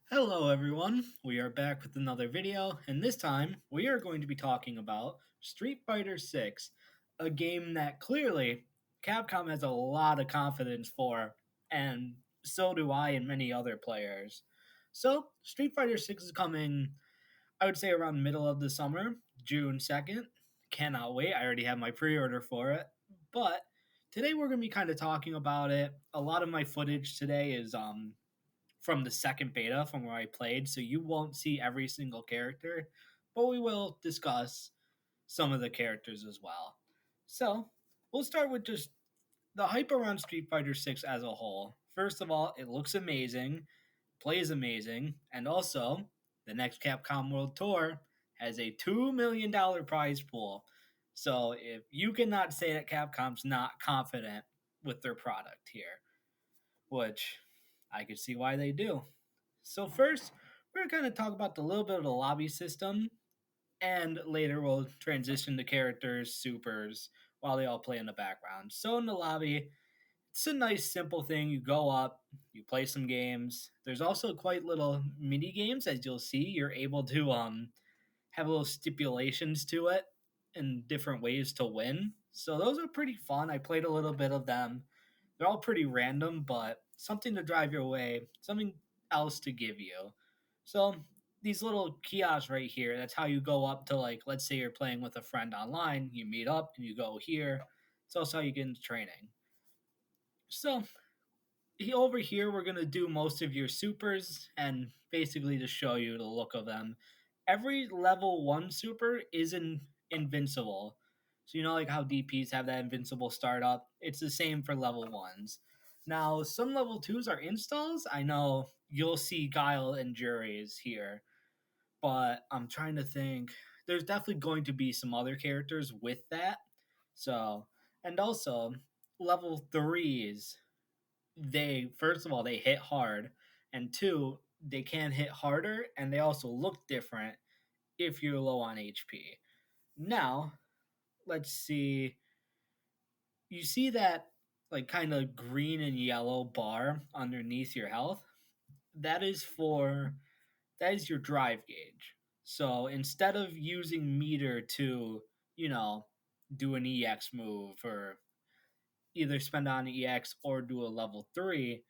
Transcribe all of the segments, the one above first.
Hello everyone, we are back with another video, and this time we are going to be talking about Street Fighter 6, a game that clearly Capcom has a lot of confidence for, and so do I and many other players. So, Street Fighter 6 is coming, I would say around middle of the summer, June 2nd. Cannot wait, I already have my pre-order for it. But today we're going to be kind of talking about it. A lot of my footage today is from the second beta from where I played, so you won't see every single character, but we will discuss some of the characters as well. So, we'll start with just the hype around Street Fighter 6 as a whole. First of all, it looks amazing, plays amazing, and also the next Capcom World Tour has a $2 million prize pool. So, if you cannot say that Capcom's not confident with their product here, which I could see why they do. So first, we're going to talk about the little bit of the lobby system, and later we'll transition to characters, supers, while they all play in the background. So in the lobby, it's a nice simple thing. You go up, you play some games. There's also quite little mini games, as you'll see. You're able to have little stipulations to it and different ways to win. So those are pretty fun. I played a little bit of them. They're all pretty random, but something to drive your way, something else to give you. So these little kiosks right here, that's how you go up to, like, let's say you're playing with a friend online, you meet up and you go here. It's also how you get into training. So over here we're going to do most of your supers and basically to show you the look of them. Every level 1 super isn't invincible. So you know, like how DPs have that invincible startup, it's the same for level 1s. Now some level 2s are installs. I know you'll see Guile and Juries here, but I'm trying to think. There's definitely going to be some other characters with that. So, and also level 3s, they, first of all, they hit hard, and two, they can hit harder, and they also look different if you're low on HP. Now, let's see. You see that, like, kind of green and yellow bar underneath your health? That is for that is your drive gauge. So instead of using meter to, you know, do an EX move or either spend on EX or do a level 3,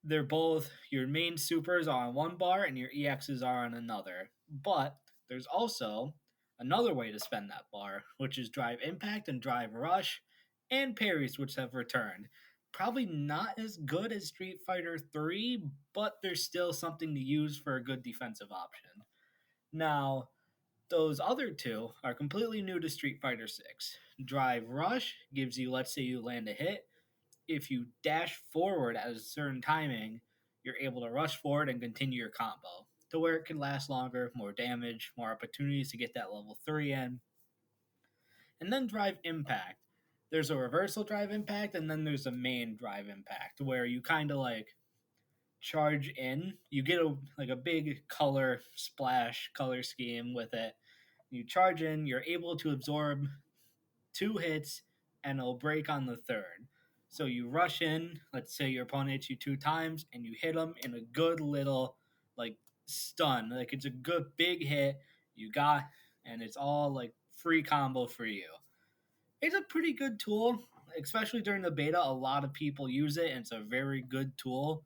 they're both, your main supers are on one bar and your EXs are on another. But there's also another way to spend that bar, which is Drive Impact and Drive Rush and parries, which have returned. Probably not as good as Street Fighter 3, but there's still something to use for a good defensive option. Now, those other two are completely new to Street Fighter 6. Drive Rush gives you, let's say you land a hit, if you dash forward at a certain timing, you're able to rush forward and continue your combo to where it can last longer, more damage, more opportunities to get that level 3 in. And then Drive Impact. There's a reversal Drive Impact, and then there's a main Drive Impact where you kind of like charge in. You get a big color splash color scheme with it. You charge in, you're able to absorb 2 hits, and it'll break on the third. So you rush in, let's say your opponent hits you 2 times, and you hit them in a good little, like, stun. Like, it's a good big hit you got, and it's all, like, free combo for you. It's a pretty good tool, especially during the beta. A lot of people use it, and it's a very good tool.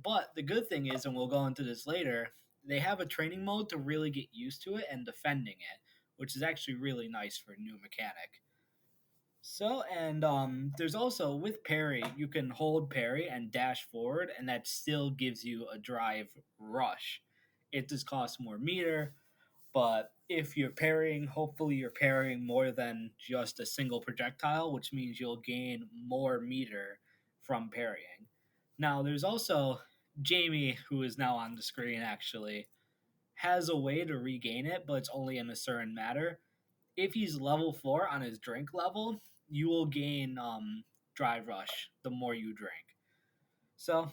But the good thing is, and we'll go into this later, they have a training mode to really get used to it and defending it, which is actually really nice for a new mechanic. So, and there's also with parry, you can hold parry and dash forward, and that still gives you a drive rush. It does cost more meter, but if you're parrying, hopefully you're parrying more than just a single projectile, which means you'll gain more meter from parrying. Now, there's also Jamie, who is now on the screen actually, has a way to regain it, but it's only in a certain matter. If he's level 4 on his drink level, you will gain drive rush the more you drink. So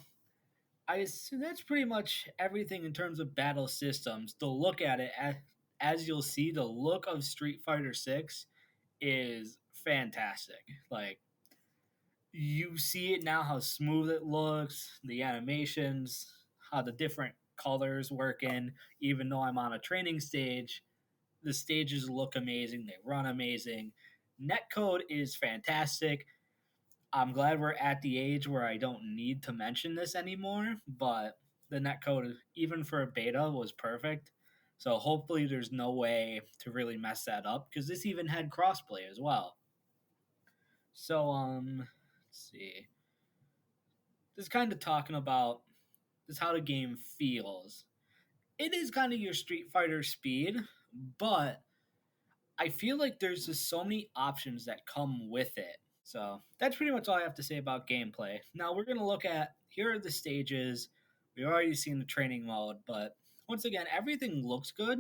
I assume that's pretty much everything in terms of battle systems. To look at it, as you'll see, the look of Street Fighter 6 is fantastic. Like, you see it now, how smooth it looks, the animations, how the different colors work in. Even though I'm on a training stage, the stages look amazing, they run amazing. Netcode is fantastic. I'm glad we're at the age where I don't need to mention this anymore, but the netcode, even for a beta, was perfect. So hopefully there's no way to really mess that up because this even had crossplay as well. So let's see. This kind of talking about this how the game feels. It is kind of your Street Fighter speed, but I feel like there's just so many options that come with it. So that's pretty much all I have to say about gameplay. Now we're going to look at here are the stages. We've already seen the training mode, but once again, everything looks good.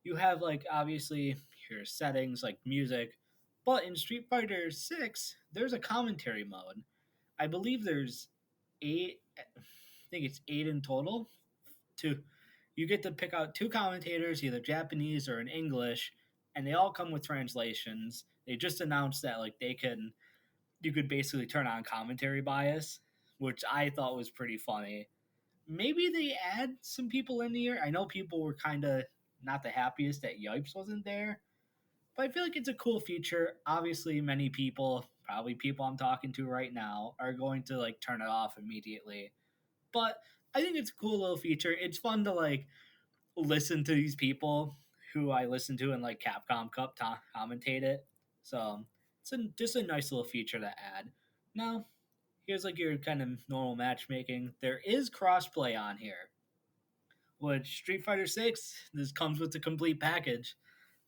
You have like obviously your settings like music, but in Street Fighter 6, there's a commentary mode. I believe there's eight, I think it's eight in total. Two, you get to pick out two commentators, either Japanese or in English, and they all come with translations. They just announced that like you could basically turn on commentary bias, which I thought was pretty funny. Maybe they add some people in here. I know people were kind of not the happiest that Yipes wasn't there, but I feel like it's a cool feature. Obviously, many people, probably people I'm talking to right now, are going to like turn it off immediately. But I think it's a cool little feature. It's fun to like listen to these people who I listen to in like Capcom Cup commentate it. So just a nice little feature to add. Now, here's like your kind of normal matchmaking. There is crossplay on here, which Street Fighter 6 this comes with the complete package.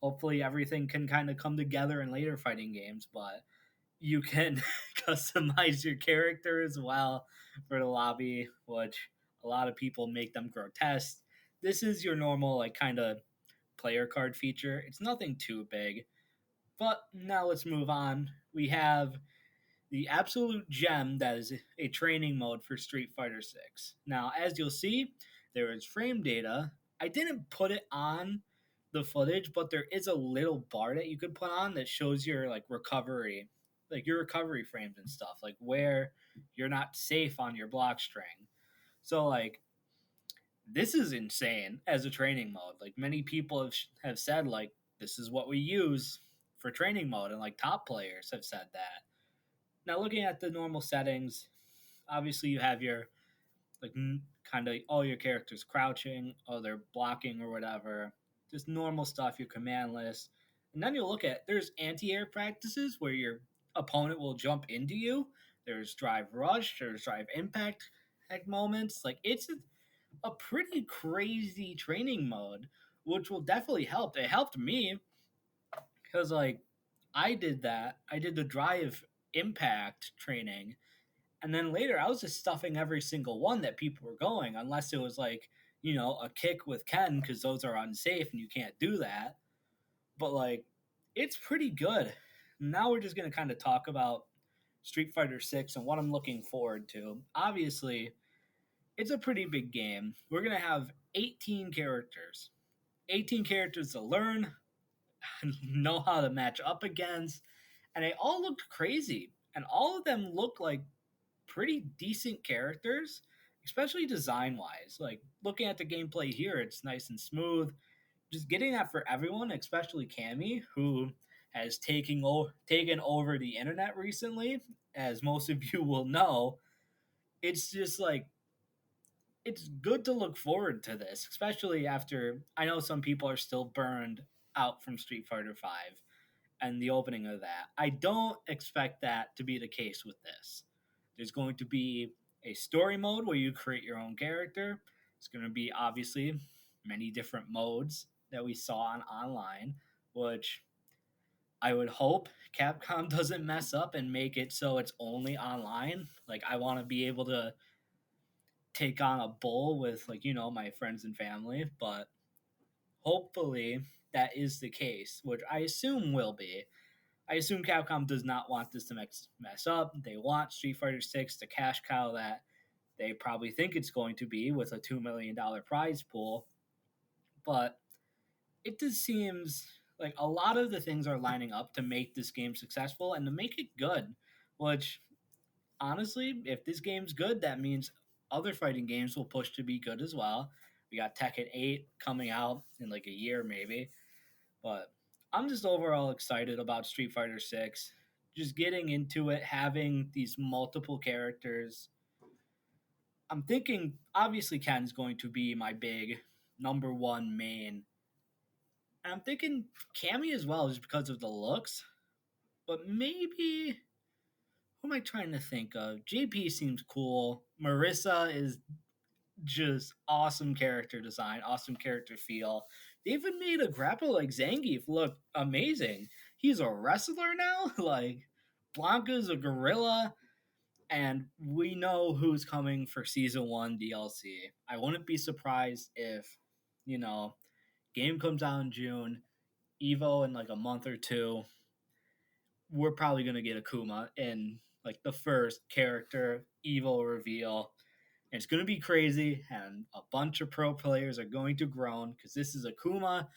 Hopefully everything can kind of come together in later fighting games, but you can customize your character as well for the lobby, which a lot of people make them grotesque. This is your normal like kind of player card feature. It's nothing too big. But now let's move on. We have the absolute gem that is a training mode for Street Fighter 6. Now, as you'll see, there is frame data. I didn't put it on the footage, but there is a little bar that you could put on that shows your like recovery, like your recovery frames and stuff, like where you're not safe on your block string. So like this is insane as a training mode. Like many people have said like this is what we use for training mode and like top players have said that. Now, looking at the normal settings, obviously you have your like kind of all your characters crouching, or they're blocking or whatever, just normal stuff. Your command list, and then you'll look at there's anti-air practices where your opponent will jump into you. There's drive rush, there's drive impact moments. Like it's a pretty crazy training mode, which will definitely help. It helped me because like I did that. I did the drive impact training. And then later I was just stuffing every single one that people were going, unless it was like, a kick with Ken, because those are unsafe and you can't do that. But like, it's pretty good. Now we're just going to kind of talk about Street Fighter 6 and what I'm looking forward to. Obviously, it's a pretty big game. We're going to have 18 characters. 18 characters to learn, know how to match up against, and they all looked crazy. And all of them look like pretty decent characters, especially design wise. Like looking at the gameplay here, it's nice and smooth. Just getting that for everyone, especially Cammy, who has taken over the internet recently, as most of you will know. It's just like it's good to look forward to this, especially after I know some people are still burned out from Street Fighter 5 and the opening of that. I don't expect that to be the case with this. There's going to be a story mode where you create your own character. It's going to be obviously many different modes that we saw on online, which I would hope Capcom doesn't mess up and make it so it's only online. Like I want to be able to take on a bull with like, my friends and family, but hopefully that is the case, which I assume will be. I assume Capcom does not want this to mess up. They want Street Fighter 6 to cash cow that they probably think it's going to be with a $2 million prize pool. But it just seems like a lot of the things are lining up to make this game successful and to make it good. Which, honestly, if this game's good, that means other fighting games will push to be good as well. We got Tekken 8 coming out in like a year maybe. But I'm just overall excited about Street Fighter 6. Just getting into it, having these multiple characters. I'm thinking obviously Ken's going to be my big number one main. And I'm thinking Cammy as well, just because of the looks. But maybe who am I trying to think of? JP seems cool. Marissa is just awesome character design, awesome character feel. They even made a grappler like Zangief look amazing. He's a wrestler now. Like Blanca's a gorilla, and we know who's coming for season one DLC. I wouldn't be surprised if, you know, game comes out in June, Evo in like a month or two. We're probably gonna get Akuma in like the first character Evo reveal. And it's going to be crazy, and a bunch of pro players are going to groan because this is Akuma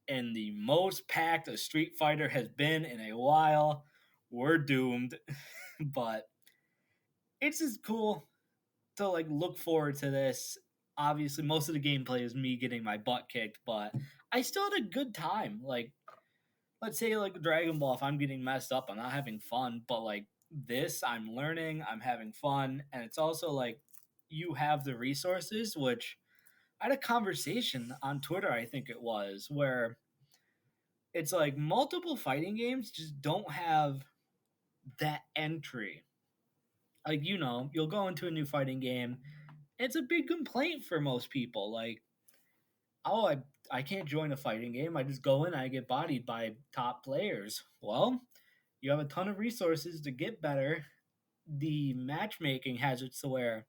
and the most packed a Street Fighter has been in a while. We're doomed, but it's just cool to like look forward to this. Obviously, most of the gameplay is me getting my butt kicked, but I still had a good time. Like, let's say like Dragon Ball, if I'm getting messed up, I'm not having fun, but like this, I'm learning, I'm having fun, and it's also like you have the resources, which I had a conversation on Twitter, I think it was, where it's like multiple fighting games just don't have that entry. Like, you'll go into a new fighting game. It's a big complaint for most people. Like, oh, I can't join a fighting game. I just go in, I get bodied by top players. Well, you have a ton of resources to get better. The matchmaking has it to where,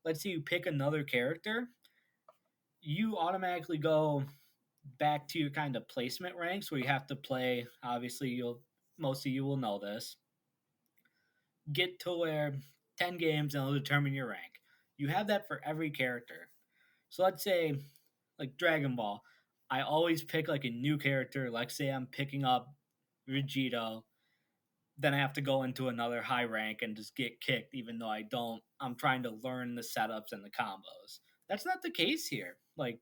let's say you pick another character, you automatically go back to your kind of placement ranks where you have to play. Obviously, most of you will know this. Get to where 10 games and it'll determine your rank. You have that for every character. So let's say, like Dragon Ball, I always pick like a new character. Like, say I'm picking up Vegito, then I have to go into another high rank and just get kicked, even though I don't. I'm trying to learn the setups and the combos. That's not the case here. Like,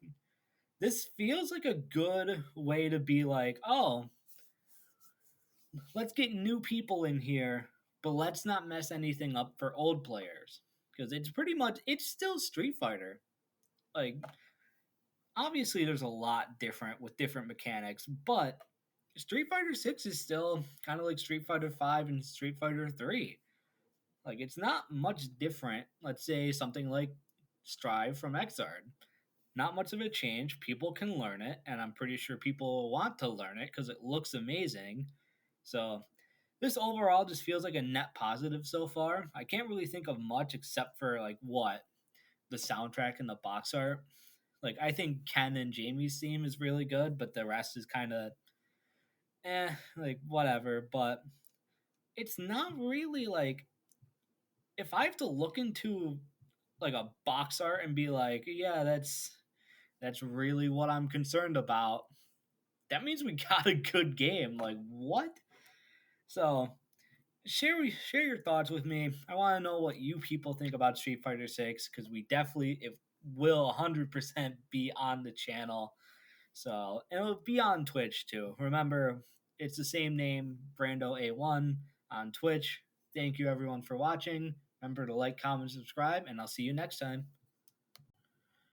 this feels like a good way to be like, oh, let's get new people in here, but let's not mess anything up for old players. Because it's still Street Fighter. Like, obviously, there's a lot different with different mechanics, but Street Fighter 6 is still kind of like Street Fighter 5 and Street Fighter 3. Like, it's not much different. Let's say something like Strive from Xrd. Not much of a change. People can learn it, and I'm pretty sure people will want to learn it because it looks amazing. So, this overall just feels like a net positive so far. I can't really think of much except for, like, what? The soundtrack and the box art. Like, I think Ken and Jamie's theme is really good, but the rest is kind of like, whatever. But it's not really like, if I have to look into like a box art and be like, yeah, that's really what I'm concerned about, that means we got a good game. Like, what? So share your thoughts with me. I want to know what you people think about Street Fighter 6 because we definitely it will 100% be on the channel. So, and it'll be on Twitch too. Remember, it's the same name, Brando A1 on Twitch. Thank you everyone for watching. Remember to like, comment, subscribe, and I'll see you next time.